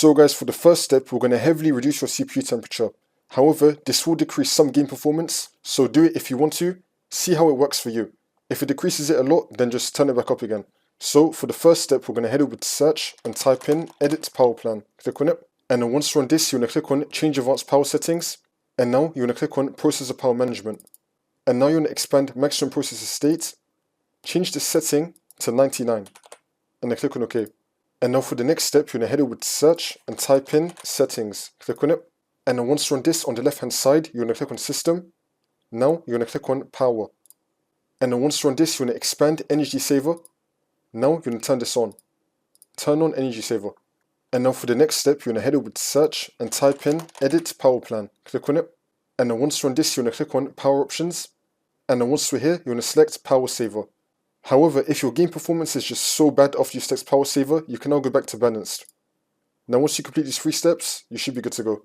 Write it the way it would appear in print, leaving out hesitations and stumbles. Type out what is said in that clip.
So guys, for the first step, we're going to heavily reduce your CPU temperature. However, this will decrease some game performance, so do it if you want to, see how it works for you. If it decreases it a lot, then just turn it back up again. So for the first step, we're going to head over to search and type in edit power plan. Click on it, and then once you're on this, you're going to click on change advanced power settings, and now you're going to click on processor power management. And now you're going to expand maximum processor state, change the setting to 99, and then click on OK. And now for the next step, you're going to head over to search and type in settings. Click on it. And then once you're on this, on the left hand side, you're going to click on system. Now you're going to click on power. And then once you're on this, you're going to expand energy saver. Now you're going to turn this on. Turn on energy saver. And now for the next step, you're going to head over to search and type in edit power plan. Click on it. And then once you're on this, you're going to click on power options. And then once we're here, you're going to select power saver. However, if your game performance is just so bad after you select power saver, you can now go back to balanced. Now once you complete these 3 steps, you should be good to go.